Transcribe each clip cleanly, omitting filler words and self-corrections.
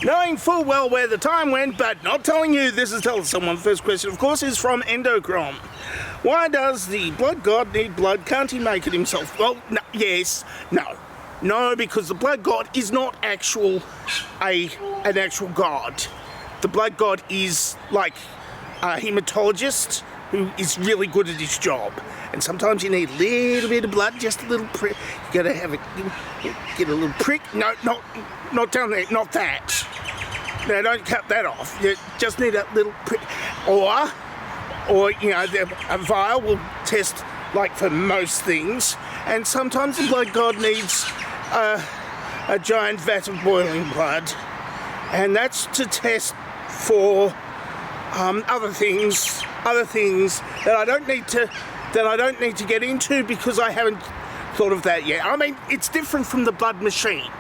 knowing full well where the time went, but not telling you this is telling someone. First question, of course, is from Endocrom. Why does the blood god need blood? Can't he make it himself? Well, no, yes, no. No, because the blood god is not an actual god. The blood god is like a hematologist who is really good at his job. And sometimes you need a little bit of blood, just a little prick. You gotta have get a little prick. No, not down there, not that. No, don't cut that off. You just need a little prick. Or you know, a vial will test like for most things. And sometimes the blood god needs a giant vat of boiling blood. And that's to test for other things that I don't need to get into because I haven't thought of that yet. I mean, it's different from the blood machine.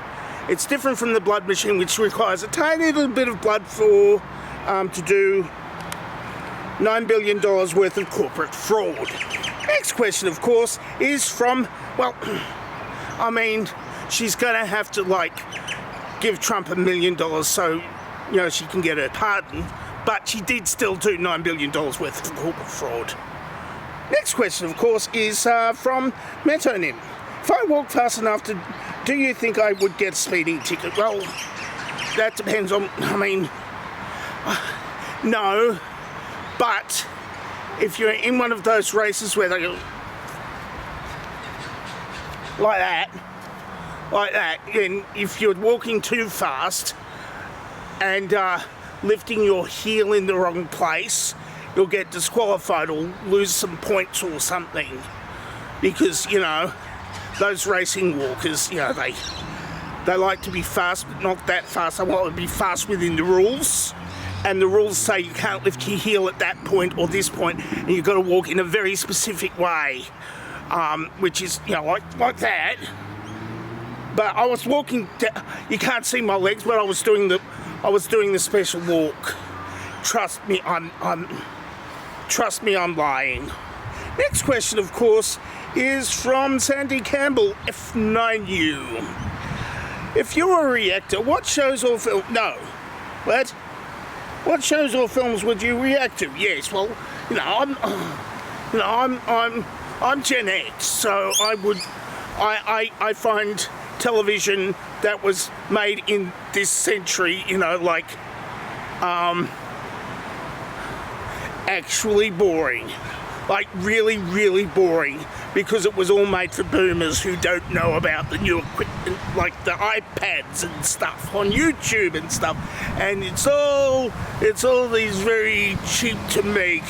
It's different from the blood machine, which requires a tiny little bit of blood for to do $9 billion worth of corporate fraud. Next question, of course, is from, well, I mean, she's going to have to, like, give Trump $1 million so, you know, she can get her pardon, but she did still do $9 billion worth of corporate fraud. Next question, of course, is from Metonym. If I walk fast enough, do you think I would get a speeding ticket? Well, that depends on, I mean, no, but if you're in one of those races where they go like that, and if you're walking too fast and lifting your heel in the wrong place, you'll get disqualified or lose some points or something. Because, you know, those racing walkers, you know, they like to be fast, but not that fast. They want to be fast within the rules. And the rules say you can't lift your heel at that point or this point, and you've got to walk in a very specific way, which is, you know, like that. But I was walking. You can't see my legs, but I was doing the special walk. Trust me, I'm lying. Next question, of course, is from Sandy Campbell, F9U. If you were a reactor, what shows or films? No, what? What shows or films would you react to? Yes, well, you know, I'm Gen X, so I find television that was made in this century, you know, like, actually boring. Like, really, really boring, because it was all made for boomers who don't know about the new equipment, like the iPads and stuff on YouTube and stuff. And it's all these very cheap to make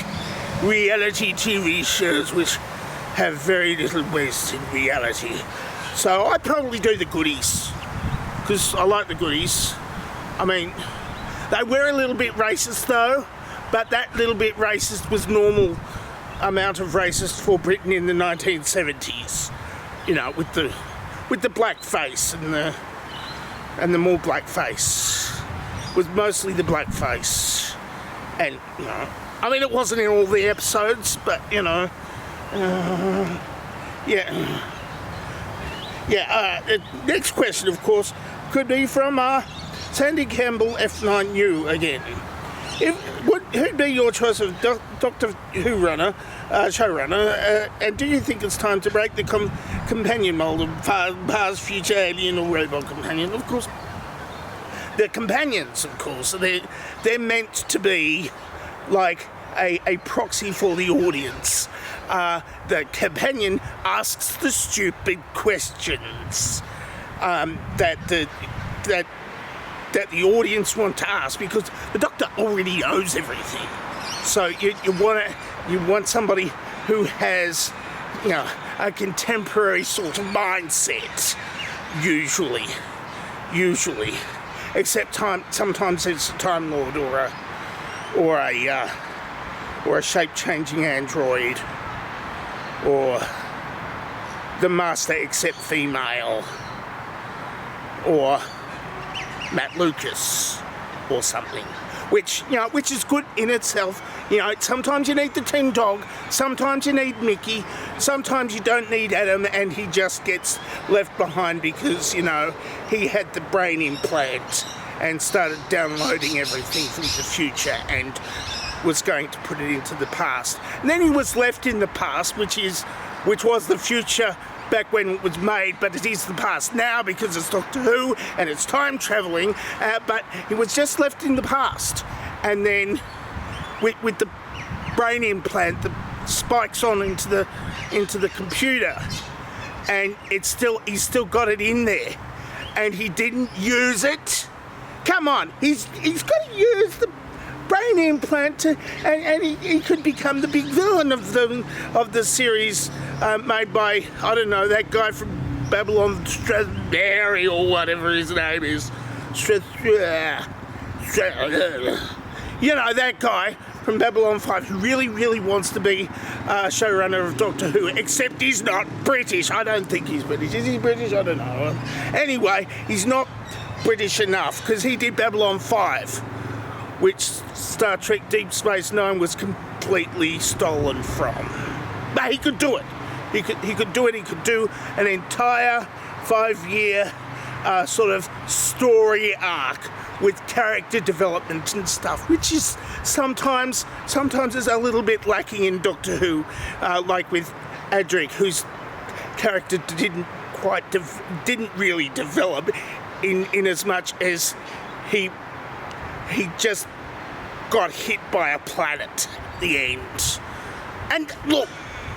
reality TV shows which have very little waste in reality. So I probably do the goodies, because I like the goodies. I mean, they were a little bit racist though, but that little bit racist was normal amount of racist for Britain in the 1970s, you know, with the black face and the more black face was mostly the black face. And, you know, I mean, it wasn't in all the episodes, but, you know, next question, of course, could be from Sandy Campbell, F9U again. Who'd be your choice of Doctor Who showrunner, and do you think it's time to break the companion mold of past, future, alien or robot companion? Of course, the companions, of course, they're meant to be like a proxy for the audience. The companion asks the stupid questions that the audience want to ask, because the Doctor already knows everything. So you want somebody who has, you know, a contemporary sort of mindset. Usually, except sometimes it's a Time Lord or a shape-changing android, or the Master except female, or Matt Lucas or something, which is good in itself. You know, sometimes you need the Tin Dog, sometimes you need Mickey, sometimes you don't need Adam and he just gets left behind because, you know, he had the brain implant and started downloading everything from the future and was going to put it into the past. And then he was left in the past, which was the future back when it was made, but it is the past now because it's Doctor Who and it's time travelling, but he was just left in the past. And then with the brain implant that spikes on into the computer, and he's still got it in there, and he didn't use it. Come on, he's got to use the brain implant and he could become the big villain of the series made by, I don't know, that guy from Babylon Strathberry or whatever his name is. You know, that guy from Babylon 5 who really, really wants to be showrunner of Doctor Who, except he's not British. I don't think he's British. Is he British? I don't know. Anyway, he's not British enough because he did Babylon 5, which Star Trek Deep Space Nine was completely stolen from. But he could do it. He could do it. He could do an entire 5-year sort of story arc with character development and stuff, which is sometimes is a little bit lacking in Doctor Who, like with Adric, whose character didn't really develop in as much as he just got hit by a planet at the end. And look,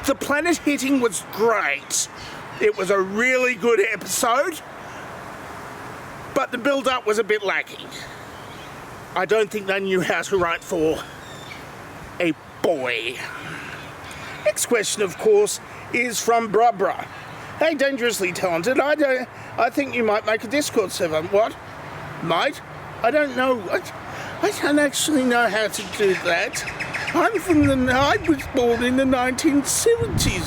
the planet hitting was great. It was a really good episode, but the build-up was a bit lacking. I don't think they knew how to write for a boy. Next question, of course, is from Brubra. Hey, Dangerously Talented, I think you might make a Discord server. What? Might? I don't know. I don't actually know how to do that. I was born in the 1970s,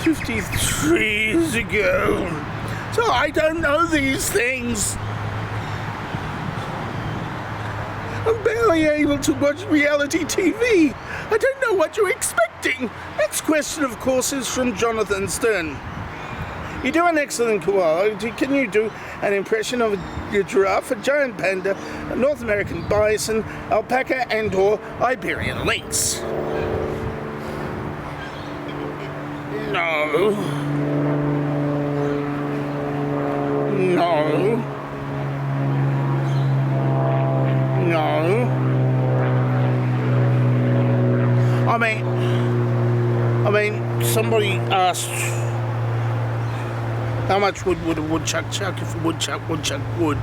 53 years ago. So I don't know these things. I'm barely able to watch reality TV. I don't know what you're expecting. Next question, of course, is from Jonathan Stern. You do an excellent koala. Can you do an impression of a giraffe, a giant panda, a North American bison, alpaca, and/or Iberian lynx? No. No. No. I mean, somebody asked, how much wood would a woodchuck chuck if a woodchuck would?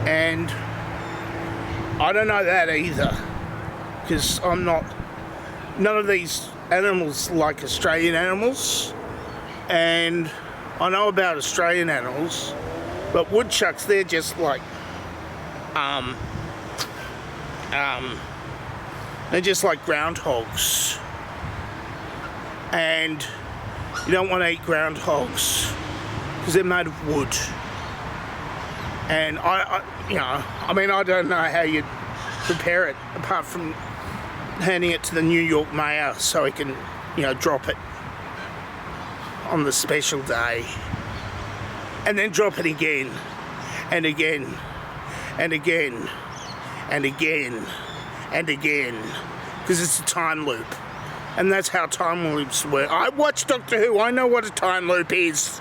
And I don't know that either, because none of these animals like Australian animals, and I know about Australian animals, but woodchucks, they're just like, they're just like groundhogs, and you don't want to eat groundhogs because they're made of wood. And I don't know how you'd prepare it apart from handing it to the New York mayor so he can, drop it on the special day, and then drop it again and again and again and again and again, because it's a time loop, and that's how time loops work. I watch Doctor Who, I know what a time loop is.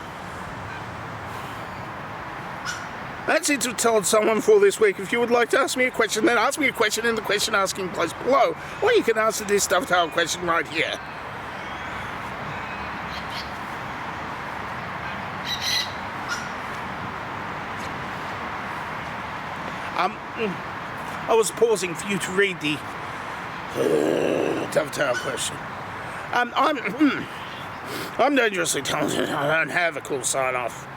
That's it to tell someone for this week. If you would like to ask me a question, then ask me a question in the question asking place below, or you can answer this dovetail question right here. I was pausing for you to read the dovetail question. I'm dangerously talented. I don't have a cool sign off.